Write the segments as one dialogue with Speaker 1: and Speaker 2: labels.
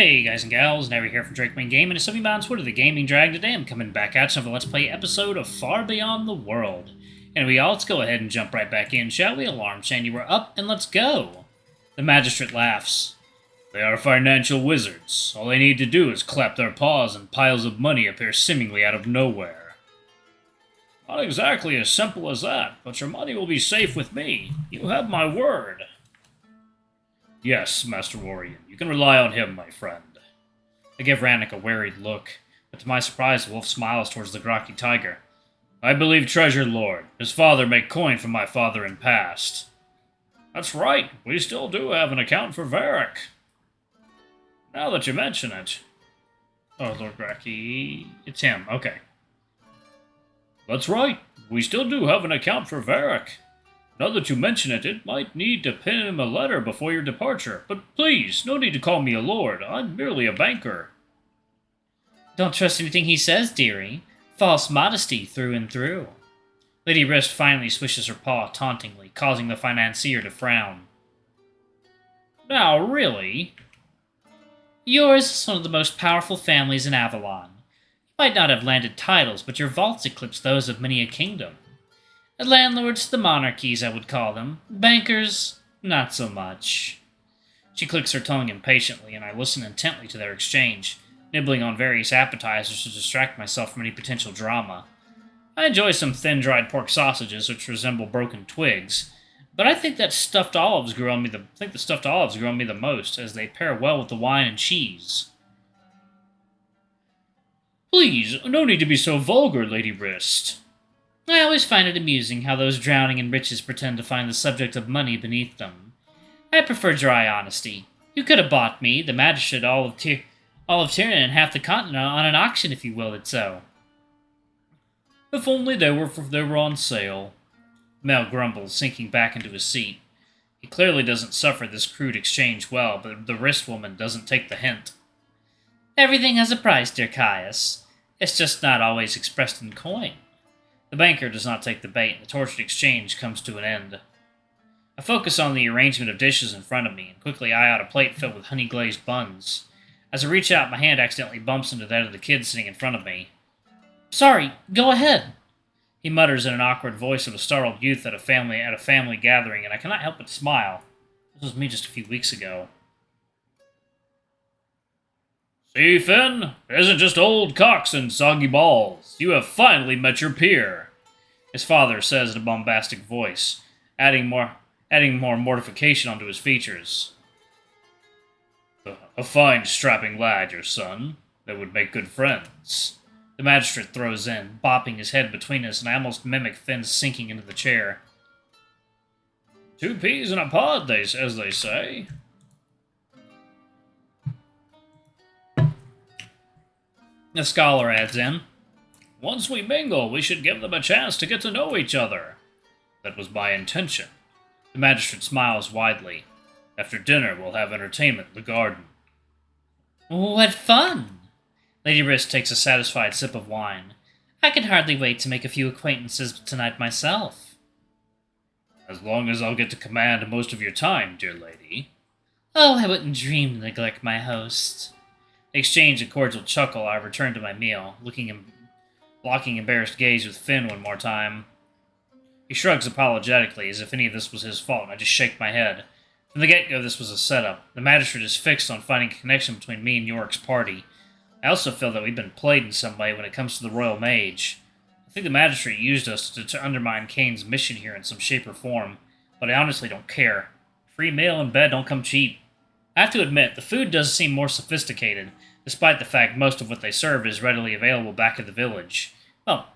Speaker 1: Hey guys and gals, Never here from Drake Main Game, and it's something on Twitter, the Gaming Drag. Today I'm coming back at you for a Let's Play episode of Far Beyond the World. And let's go ahead and jump right back in, shall we? Alarm chain, you are up, and let's go. The magistrate laughs. They are financial wizards. All they need to do is clap their paws and piles of money appear seemingly out of nowhere. Not exactly as simple as that, but your money will be safe with me. You have my word. Yes, Master Warrior, you can rely on him, my friend. I give Rannick a worried look, but to my surprise, the wolf smiles towards the groggy tiger. I believe Treasure Lord. His father made coin from my father in past. That's right, we still do have an account for Varric. Now that you mention it. Oh, Lord Gracky, it's him, okay. That's right, we still do have an account for Varric. Now that you mention it, it might need to pen him a letter before your departure. But please, no need to call me a lord. I'm merely a banker. Don't trust anything he says, dearie. False modesty through and through. Lady Tryst finally swishes her paw tauntingly, causing the financier to frown. Now, really? Yours is one of the most powerful families in Avalon. You might not have landed titles, but your vaults eclipse those of many a kingdom. Landlords to the monarchies, I would call them. Bankers, not so much. She clicks her tongue impatiently, and I listen intently to their exchange, nibbling on various appetizers to distract myself from any potential drama. I enjoy some thin-dried pork sausages, which resemble broken twigs, but I think the stuffed olives grew on me the most, as they pair well with the wine and cheese. Please, no need to be so vulgar, Lady Tryst. I always find it amusing how those drowning in riches pretend to find the subject of money beneath them. I prefer dry honesty. You could have bought me, the magistrate, all of Tyrion and half the continent on an auction if you willed it so. If only they were on sale. Mel grumbles, sinking back into his seat. He clearly doesn't suffer this crude exchange well, but the Tryst woman doesn't take the hint. Everything has a price, dear Caius. It's just not always expressed in coin. The banker does not take the bait, and the tortured exchange comes to an end. I focus on the arrangement of dishes in front of me, and quickly eye out a plate filled with honey-glazed buns. As I reach out, my hand accidentally bumps into that of the kid sitting in front of me. Sorry, go ahead, he mutters in an awkward voice of a startled youth at a family gathering, and I cannot help but smile. This was me just a few weeks ago. See, Finn? It isn't just old cocks and soggy balls. You have finally met your peer, his father says in a bombastic voice, adding more mortification onto his features. A fine, strapping lad, your son. They would make good friends. The magistrate throws in, bopping his head between us, and I almost mimic Finn sinking into the chair. 2 peas in a pod, as they say. The scholar adds in, Once we mingle, we should give them a chance to get to know each other. That was my intention. The magistrate smiles widely. After dinner, we'll have entertainment in the garden. What fun! Lady Tryst takes a satisfied sip of wine. I can hardly wait to make a few acquaintances tonight myself. As long as I'll get to command most of your time, dear lady. Oh, I wouldn't dream to neglect my host. Exchange a cordial chuckle, I return to my meal, blocking embarrassed gaze with Finn one more time. He shrugs apologetically, as if any of this was his fault, and I just shake my head. From the get-go, this was a setup. The magistrate is fixed on finding a connection between me and Yorick's party. I also feel that we've been played in some way when it comes to the Royal Mage. I think the magistrate used us to undermine Kane's mission here in some shape or form, but I honestly don't care. Free meal and bed don't come cheap. I have to admit, the food does seem more sophisticated, despite the fact most of what they serve is readily available back at the village. Well,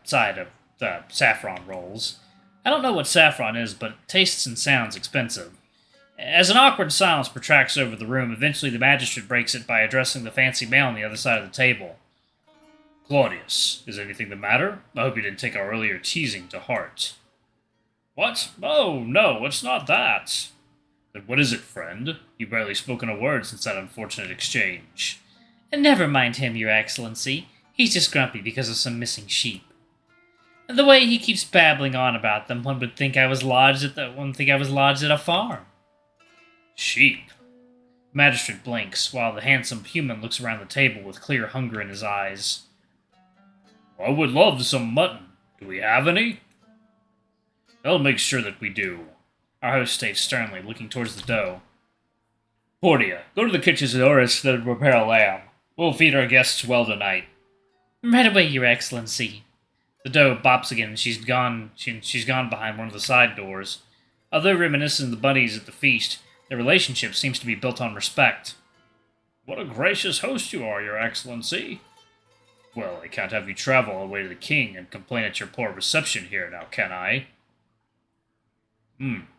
Speaker 1: aside of the saffron rolls. I don't know what saffron is, but it tastes and sounds expensive. As an awkward silence protracts over the room, eventually the magistrate breaks it by addressing the fancy male on the other side of the table. Claudius, is anything the matter? I hope you didn't take our earlier teasing to heart. What? Oh, no, it's not that. Then what is it, friend? You've barely spoken a word since that unfortunate exchange. And never mind him, your excellency. He's just grumpy because of some missing sheep. And the way he keeps babbling on about them, one would think I was lodged at a farm. Sheep. The magistrate blinks, while the handsome human looks around the table with clear hunger in his eyes. I would love some mutton. Do we have any? I'll make sure that we do, our host states sternly, looking towards the dough. Portia, go to the kitchen and prepare a lamb. We'll feed our guests well tonight. Right away, Your Excellency. The dough bops again, and she's gone behind one of the side doors. Although reminiscent of the bunnies at the feast, their relationship seems to be built on respect. What a gracious host you are, Your Excellency. Well, I can't have you travel all the way to the king and complain at your poor reception here, now can I?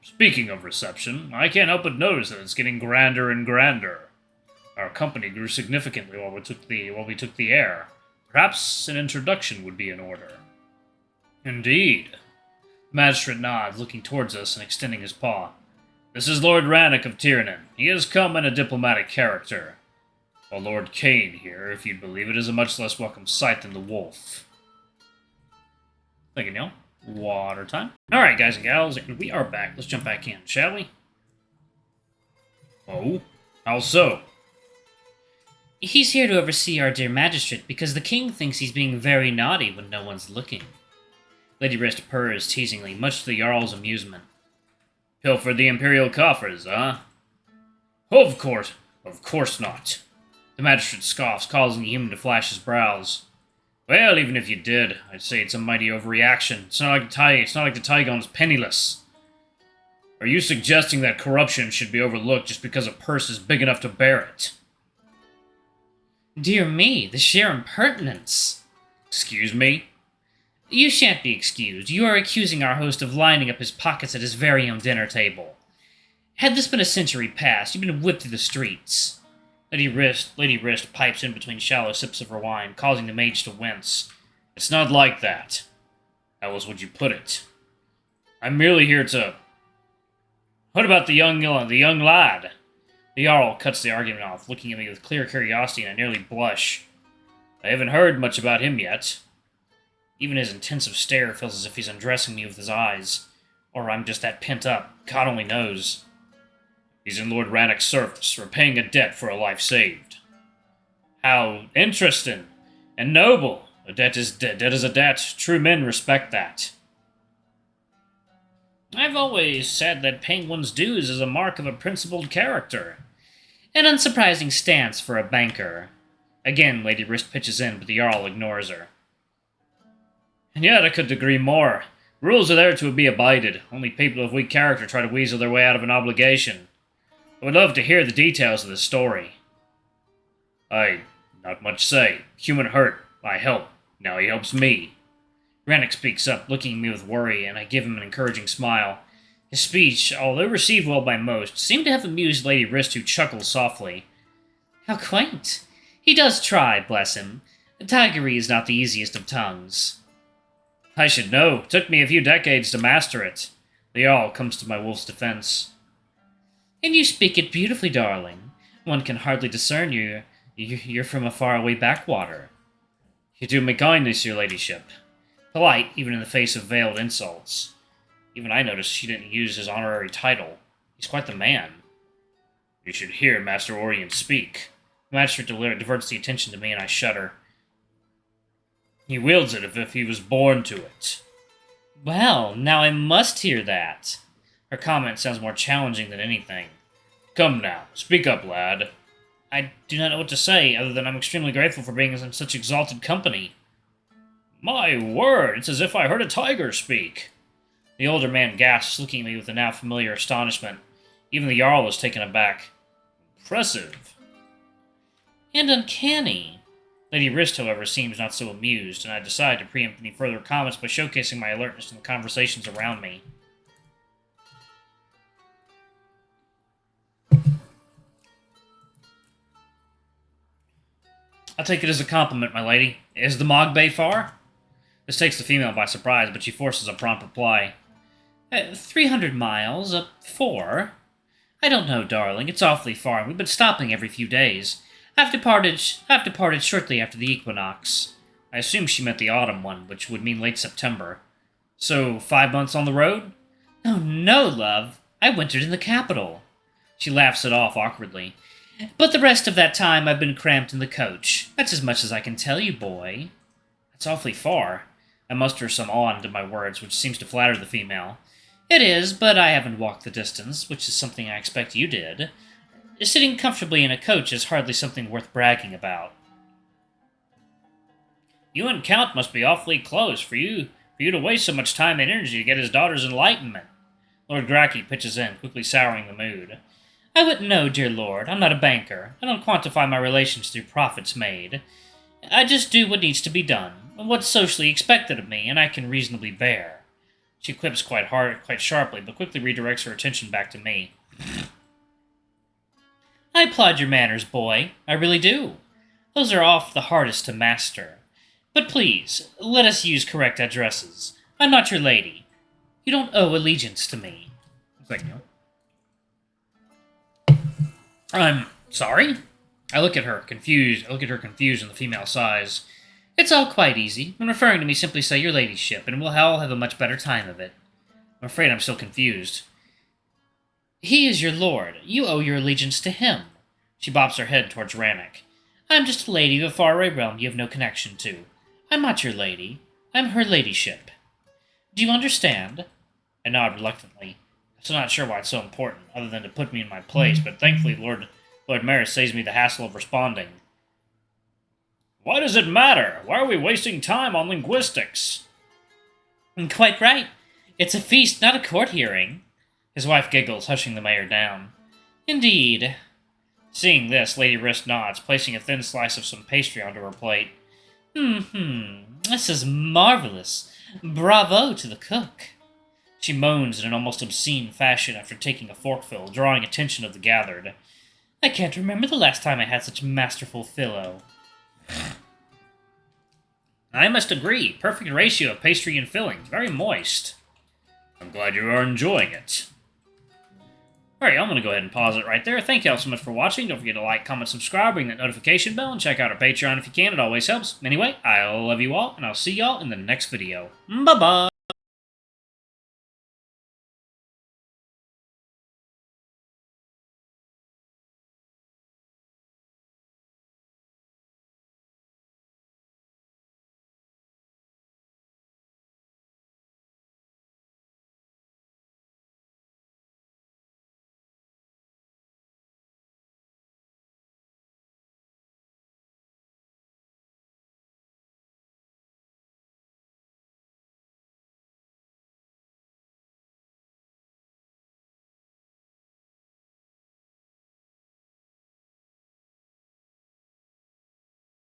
Speaker 1: Speaking of reception, I can't help but notice that it's getting grander and grander. Our company grew significantly while we took the air. Perhaps an introduction would be in order. Indeed. The magistrate nods, looking towards us and extending his paw. This is Lord Rannoch of Tiernan. He has come in a diplomatic character. While Lord Kane here, if you'd believe it, is a much less welcome sight than the wolf. Thank you, Neil. Water time. Alright, guys and gals, we are back. Let's jump back in, shall we? Oh? How so? He's here to oversee our dear magistrate because the king thinks he's being very naughty when no one's looking. Lady Wrist purrs teasingly, much to the Jarl's amusement. Pilfer the imperial coffers, huh? Of course not. The magistrate scoffs, causing the human to flash his brows. Well, even if you did, I'd say it's a mighty overreaction. It's not like the Tygon's penniless. Are you suggesting that corruption should be overlooked just because a purse is big enough to bear it? Dear me, the sheer impertinence. Excuse me? You shan't be excused. You are accusing our host of lining up his pockets at his very own dinner table. Had this been a century past, you'd been whipped through the streets. Lady Wrist pipes in between shallow sips of her wine, causing the mage to wince. It's not like that. How else would you put it? I'm merely here to... What about the young lad? The Jarl cuts the argument off, looking at me with clear curiosity and I nearly blush. I haven't heard much about him yet. Even his intensive stare feels as if he's undressing me with his eyes. Or I'm just that pent up. God only knows. He's in Lord Rannoch's service, repaying a debt for a life saved. How interesting and noble. A debt is a debt. True men respect that. I've always said that paying one's dues is a mark of a principled character. An unsurprising stance for a banker. Again, Lady Wrist pitches in, but the Jarl ignores her. And yet, I could agree more. Rules are there to be abided. Only people of weak character try to weasel their way out of an obligation. I would love to hear the details of this story. Not much say. Human hurt. I help. Now he helps me. Rannoch speaks up, looking at me with worry, and I give him an encouraging smile. His speech, although received well by most, seemed to have amused Lady Wrist, who chuckles softly. How quaint. He does try, bless him. Tigery is not the easiest of tongues. I should know. It took me a few decades to master it. The Jarl comes to my wolf's defense. And you speak it beautifully, darling. One can hardly discern you. You're from a faraway backwater. You do me kindness, your ladyship. Polite, even in the face of veiled insults. Even I noticed she didn't use his honorary title. He's quite the man. You should hear Master Orient speak. The magistrate diverts the attention to me, and I shudder. He wields it as if he was born to it. Well, now I must hear that. Her comment sounds more challenging than anything. Come now, speak up, lad. I do not know what to say, other than I'm extremely grateful for being in such exalted company. My word, it's as if I heard a tiger speak. The older man gasps, looking at me with the now familiar astonishment. Even the Jarl was taken aback. Impressive. And uncanny. Lady Wrist, however, seems not so amused, and I decide to preempt any further comments by showcasing my alertness in the conversations around me. I take it as a compliment, my lady. Is the Mog Bay far? This takes the female by surprise, but she forces a prompt reply. 300 miles, 4. I don't know, darling. It's awfully far. We've been stopping every few days. I've departed shortly after the equinox. I assume she meant the autumn one, which would mean late September. So, 5 months on the road? Oh, no, love. I wintered in the capital. She laughs it off awkwardly.
Speaker 2: But the rest of that time I've been cramped in the coach. That's as much as I can tell you, boy.
Speaker 1: That's awfully far. I muster some awe into my words, which seems to flatter the female.
Speaker 2: It is, but I haven't walked the distance, which is something I expect you did. Sitting comfortably in a coach is hardly something worth bragging about.
Speaker 1: You and Count must be awfully close for you to waste so much time and energy to get his daughter's enlightenment. Lord Gracky pitches in, quickly souring the mood.
Speaker 2: I wouldn't know, dear lord. I'm not a banker. I don't quantify my relations through profits made. I just do what needs to be done, what's socially expected of me, and I can reasonably bear.
Speaker 1: She quips quite sharply, but quickly redirects her attention back to me.
Speaker 2: I applaud your manners, boy. I really do. Those are oft the hardest to master. But please, let us use correct addresses. I'm not your lady. You don't owe allegiance to me.
Speaker 1: Thank you. I'm sorry? I look at her confused and the female sighs.
Speaker 2: It's all quite easy. When referring to me, simply say your ladyship, and we'll all have a much better time of it.
Speaker 1: I'm afraid I'm still confused.
Speaker 2: He is your lord. You owe your allegiance to him.
Speaker 1: She bops her head towards Rannoch.
Speaker 2: I'm just a lady of a faraway realm you have no connection to. I'm not your lady. I'm her ladyship. Do you understand?
Speaker 1: I nod reluctantly. I'm still not sure why it's so important, other than to put me in my place, but thankfully Lord Maris saves me the hassle of responding. Why does it matter? Why are we wasting time on linguistics?
Speaker 2: Quite right. It's a feast, not a court hearing.
Speaker 1: His wife giggles, hushing the mayor down.
Speaker 2: Indeed.
Speaker 1: Seeing this, Lady Wrist nods, placing a thin slice of some pastry onto her plate.
Speaker 2: This is marvelous. Bravo to the cook.
Speaker 1: She moans in an almost obscene fashion after taking a forkful, drawing attention of the gathered.
Speaker 2: I can't remember the last time I had such masterful fillow.
Speaker 1: I must agree. Perfect ratio of pastry and filling. Very moist. I'm glad you are enjoying it. Alright, I'm going to go ahead and pause it right there. Thank you all so much for watching. Don't forget to like, comment, subscribe, ring that notification bell, and check out our Patreon if you can. It always helps. Anyway, I love you all, and I'll see y'all in the next video. Bye-bye!